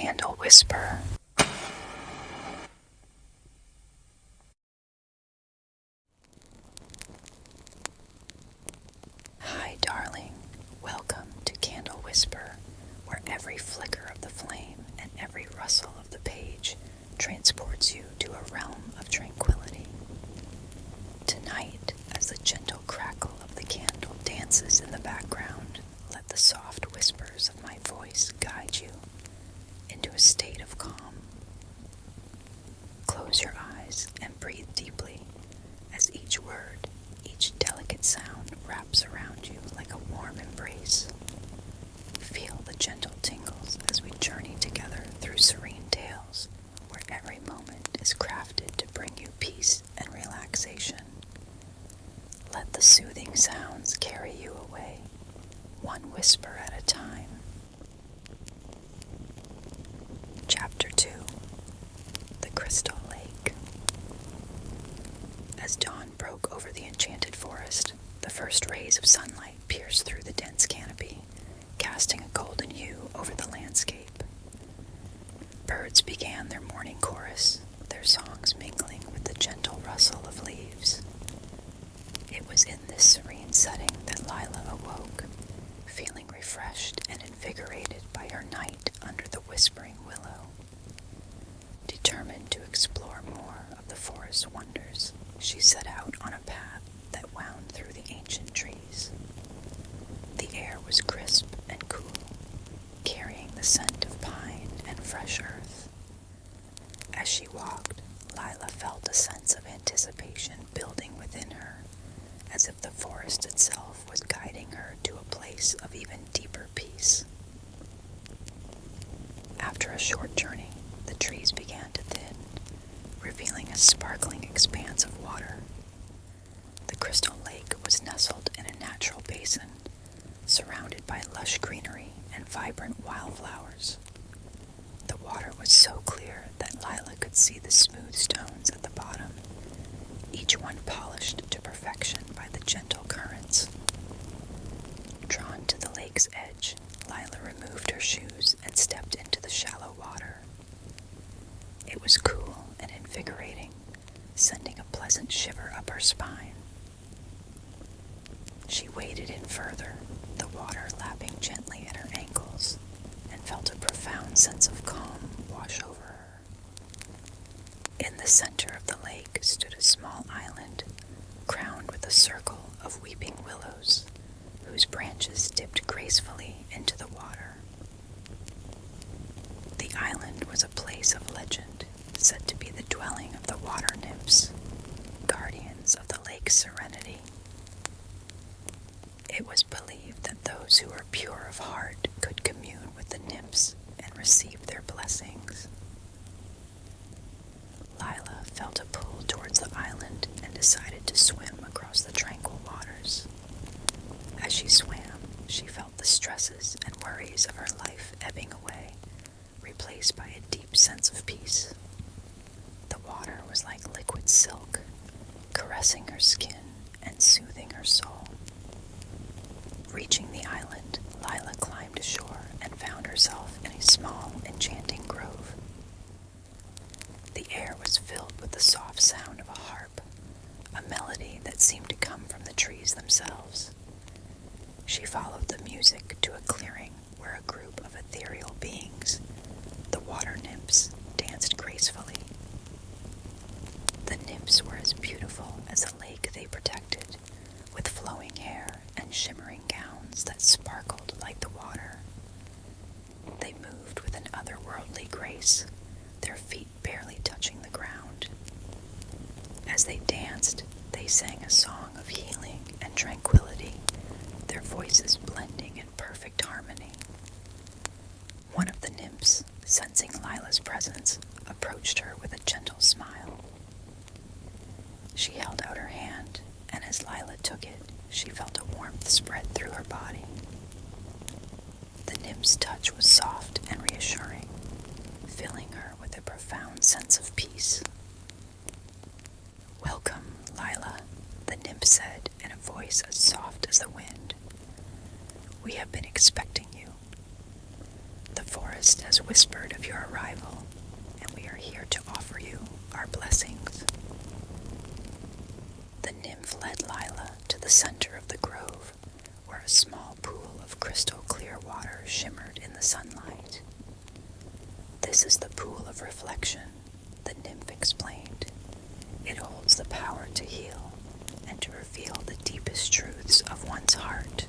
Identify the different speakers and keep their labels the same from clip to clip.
Speaker 1: Candle Whisper. Hi, darling. Welcome to Candle Whisper, where every flicker of the flame and every rustle of the page transports you to a realm of tranquility. Tonight, as the gentle crackle of the candle dances in the background, let the soft whispers of my voice guide you into a state of calm. Close your eyes and breathe deeply as each word, each delicate sound wraps around you like a warm embrace. Feel the gentle tingles as we journey together through serene tales where every moment is crafted to bring you peace and relaxation. Let the soothing sounds carry you away, one whisper at a time. Chapter 2. The Crystal Lake. As dawn broke over the enchanted forest, the first rays of sunlight pierced through the dense canopy, casting a golden hue over the landscape. Birds began their morning chorus, their songs mingling with the gentle rustle of leaves. It was in this serene setting that Lila awoke, feeling refreshed and invigorated by her night under the whispering willow. Determined to explore more of the forest's wonders, she set out on a path that wound through the ancient trees. The air was crisp and cool, carrying the scent of pine and fresh earth. As she walked, Lila felt a sense of anticipation building within her, as if the forest itself was guiding her to a place of even deeper peace. After a short journey, the trees began to thin, revealing a sparkling expanse of water. The crystal lake was nestled in a natural basin, surrounded by lush greenery and vibrant wildflowers. The water was so clear that Lila could see the smooth stones at the bottom, each one polished to perfection by the gentle currents. Drawn to the lake's edge, Lila removed her shoes and stepped into the shallow water. It was cool and invigorating, sending a pleasant shiver up her spine. She waded in further, the water lapping gently at her ankles, and felt a profound sense of calm wash over her. In the center of the lake stood a small island, crowned with a circle of weeping willows, whose branches dipped gracefully into the water. The island was a place of legend, said to be the dwelling of the water nymphs, guardians of the lake's serenity. It was believed that those who were pure of heart could commune with the nymphs and receive their blessings. Lila felt a pull towards the island and decided to swim across the tranquil waters. As she swam, she felt the stresses and worries of her life ebbing away, replaced by a deep sense of peace. The water was like liquid silk, caressing her skin and soothing her soul. Reaching the island, Lila climbed ashore and found herself in a small, enchanting grove. The air was filled with the soft sound of a harp, a melody that seemed to come from the trees themselves. She followed the music to a clearing where a group of ethereal beings, the water nymphs, danced gracefully. The nymphs were as beautiful as the lake they protected, with flowing hair and shimmering gowns that sparkled like the water. They moved with an otherworldly grace, their feet barely touching the ground. As they danced, they sang a song of healing and tranquility, their voices blending in perfect harmony. One of the nymphs, sensing Lila's presence, approached her with a gentle smile. She held out her hand, and as Lila took it, she felt a warmth spread through her body. The nymph's touch was soft and reassuring, filling her with a profound sense of peace. "Welcome, Lila," the nymph said in a voice as soft as the wind. "We have been expecting you." The forest forest has whispered of your arrival, and we are here to offer you our blessings." The nymph led Lila to the center of the grove, where a small pool of crystal clear water shimmered in the sunlight. "This is the pool of reflection," the nymph explained. "It holds the power to heal and to reveal the deepest truths of one's heart."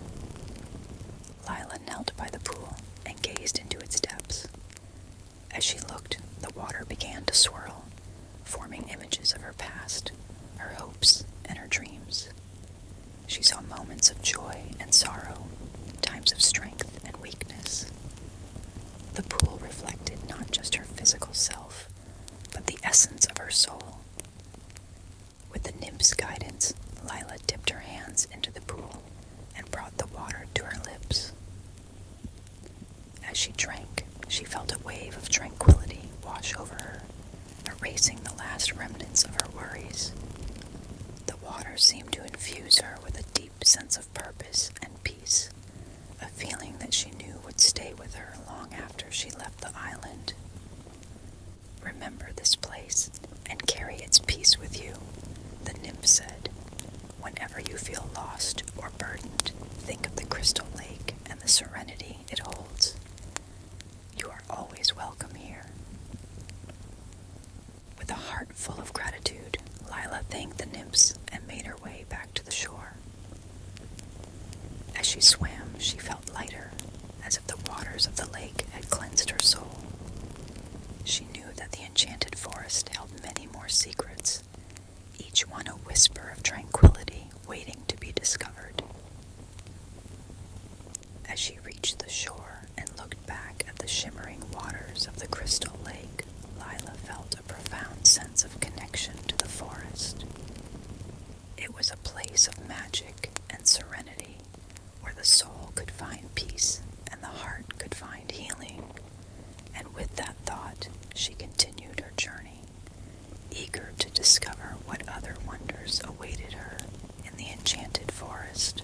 Speaker 1: Lila knelt by the pool and gazed into its depths. As she looked, the water began to swirl, forming images of her past, her hopes, and her dreams. She saw moments of joy and sorrow, times of strength and weakness. The pool reflected not just her physical self, but the essence of her soul. With the nymph's guidance, Lila dipped her hands into the pool and brought the water to her lips. As she drank, she felt a wave of tranquility wash over her, erasing the last remnants of her worries. The water seemed to infuse her with a deep sense of purpose and peace, a feeling that she knew would stay with her long after she left the island. "Remember this place and carry its peace with you," the nymph said. "Whenever you feel lost or burdened, think of the crystal lake and the serenity it holds. You are always welcome here." With a heart full of gratitude, Lila thanked the nymphs and made her way back to the shore. As she swam, she felt lighter, as if the waters of the lake had cleansed her soul. She knew that the enchanted forest held many more secrets, each one a whisper of tranquility waiting to be discovered. As she reached the shore and looked back at the shimmering waters of the crystal lake, Lila felt a profound sense of connection to the forest. It was a place of magic and serenity, where the soul could find peace and the heart could find healing. And with that thought, she continued her journey, eager to discover what other wonders awaited her in the enchanted forest.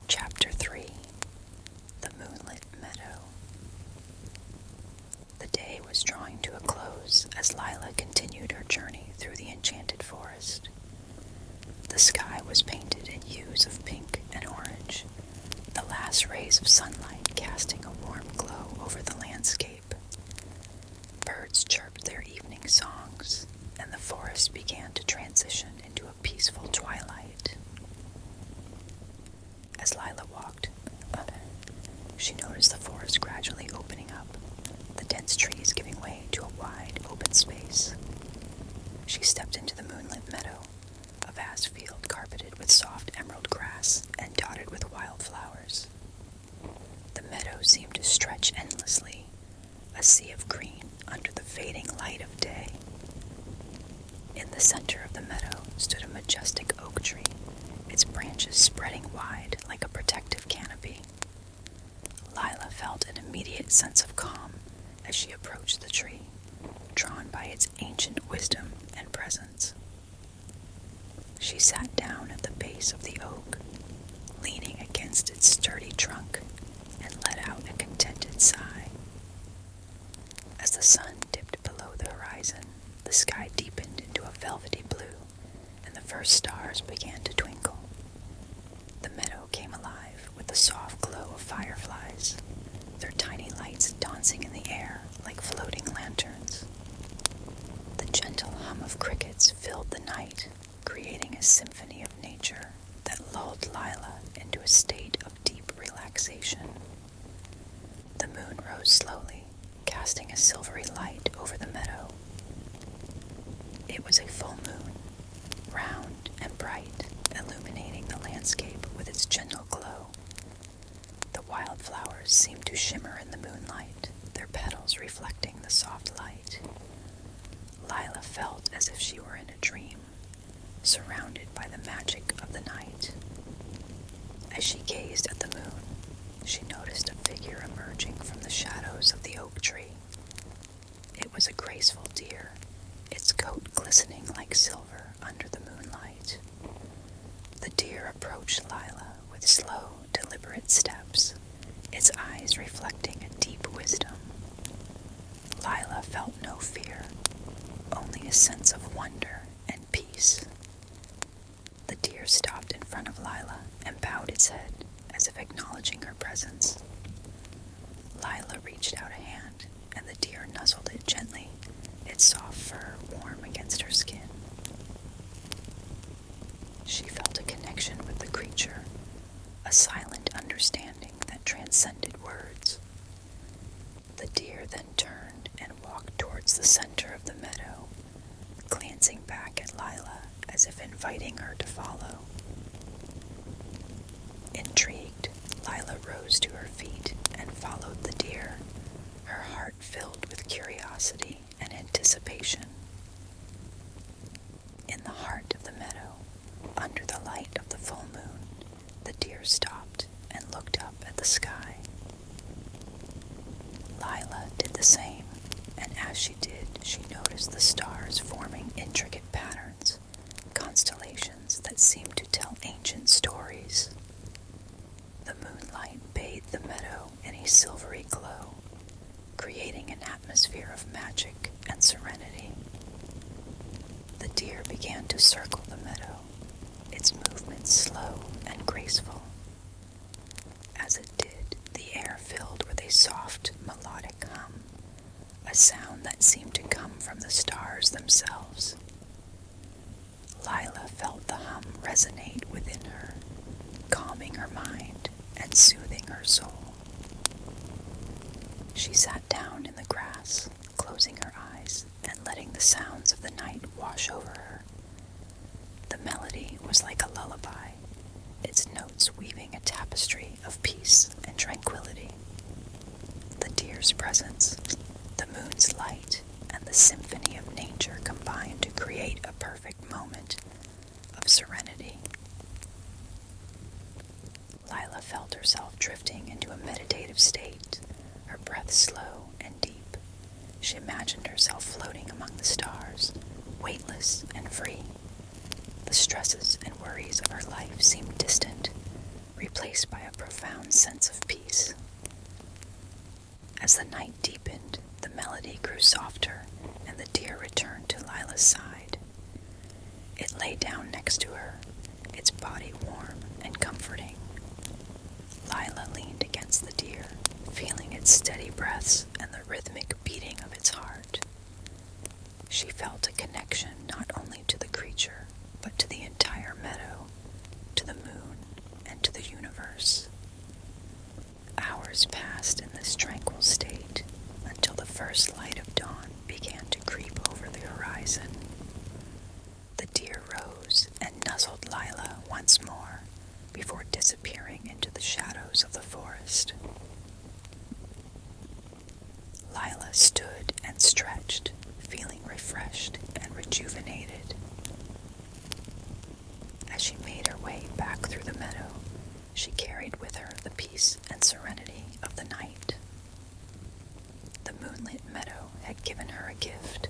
Speaker 1: Chapter 3. The Moonlit Meadow. The day was drawing to a close as Lila continued her journey through the enchanted forest. The sky was painted in hues of pink and orange, the last rays of sunlight casting a warm glow over the landscape. Birds chirped their evening songs, and the forest began to transition into a peaceful twilight. As Lila walked, she noticed the forest gradually opening up, the dense trees giving way to a wide, open space. She stepped into the moonlit meadow, a vast field carpeted with soft emerald grass and dotted with wildflowers. The meadow seemed to stretch endlessly, a sea of green under the fading light of day. In the center of the meadow stood a majestic oak tree, its branches spreading wide like a protective canopy. Lila felt an immediate sense of calm as she approached the tree, drawn by its ancient wisdom and presence. She sat down at the base of the oak, leaning against its sturdy trunk, and let out a contented sigh. As the sun dipped below the horizon, the sky deepened into a velvety blue, and the first stars began to twinkle. The meadow came alive with the soft glow of fireflies, their tiny lights dancing in the air like floating lanterns. The gentle hum of crickets filled the night, creating a symphony of nature that lulled Lila into a state of deep relaxation. The moon rose slowly, casting a silvery light over the meadow. It was a full moon, round and bright, illuminating the landscape with its gentle glow. The wildflowers seemed to shimmer in the moonlight, their petals reflecting the soft light. Lila felt as if she were in a dream, surrounded by the magic of the night. As she gazed at the moon, she noticed a figure emerging from the shadows of the oak tree. It was a graceful deer, its coat glistening like silver under the moonlight. The deer approached Lila with slow, deliberate steps, its eyes reflecting a deep wisdom. Lila felt no fear, only a sense of wonder and peace. The deer stopped in front of Lila and bowed its head as if acknowledging her presence. Lila reached out a hand, and the deer nuzzled it gently, its soft fur warm against her skin. She felt a connection with the creature, a silent understanding that transcended words. The deer then turned and walked towards the center of the meadow, glancing back at Lila as if inviting her to follow. Intrigued, Lila rose to her feet and followed the deer, her heart filled with curiosity and anticipation. In the heart of the meadow, under the light of the full moon, the deer stopped and looked up at the sky. Lila did the same, and as she did, she noticed the stars forming intricate patterns, constellations that seemed to tell ancient stories. The moonlight bathed the meadow in a silvery glow, creating an atmosphere of magic and serenity. The deer began to circle the meadow, its movements slow and graceful. As it did, the air filled with a soft, melodic hum, a sound that seemed to come from the stars themselves. Lila felt the hum resonate within her, calming her mind and soothing her soul. She sat down in the grass, closing her eyes and letting the sounds of the night wash over her. The melody was like a lullaby, its notes weaving a tapestry of peace and tranquility. The deer's presence, the moon's light, and the symphony of nature combined to create a perfect moment of serenity. Lila felt herself drifting into a meditative state, her breath slow and deep. She imagined herself floating among the stars, weightless and free. The stresses and worries of her life seemed distant, replaced by a profound sense of peace. As the night deepened, the melody grew softer, and the deer returned to Lila's side. It lay down next to her, its body warm and comforting. Lila leaned against the deer, feeling its steady breaths and the rhythmic beating of its heart. She felt a connection not only to the creature, but to the entire meadow, to the moon, and to the universe. Hours passed in this tranquil state until the first light of dawn began to creep over the horizon. The deer rose and nuzzled Lila once more before disappearing into the shadows of the forest. Lila stood and stretched, feeling refreshed and rejuvenated. As she made her way back through the meadow, she carried with her the peace and serenity of the night. The moonlit meadow had given her a gift,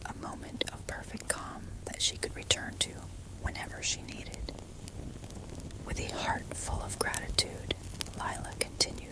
Speaker 1: a moment of perfect calm that she could return to whenever she needed. With a heart full of gratitude, Lila continued